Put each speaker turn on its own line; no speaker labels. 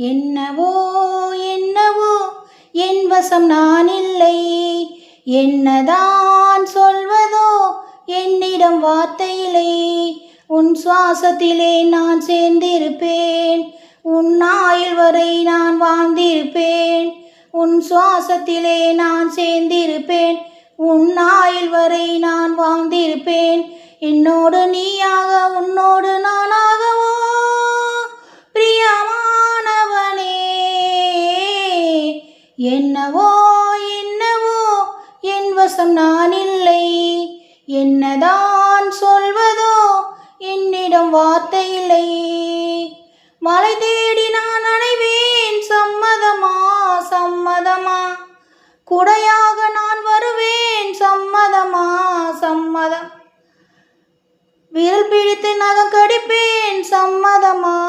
என்னவோ என்னவோ என் வசம் நான் இல்லை, என்னதான் சொல்வதோ என்னிடம் வார்த்தையில்லை. உன் சுவாசத்திலே நான் சேர்ந்திருப்பேன், உன் ஆயுள் வரை நான் வாழ்ந்திருப்பேன். உன் சுவாசத்திலே நான் சேர்ந்திருப்பேன், உன் ஆயுள் வரை நான் வாழ்ந்திருப்பேன். என்னோடு நீயாக உன்னோடு நானாகவோ பிரியமானவனே. என்னவோ என்னவோ என் வசம் நான் இல்லை, என்னதான் சொல்வதோ என்னிடம் வார்த்தை இல்லை. மலை தேடி நான் அடைவேன், சம்மதமா சம்மதமா? குடையாக நான் வருவேன், சம்மதமா சம்மதம்? விரல் பிடித்து நகம் கடிப்பேன், சம்மதமா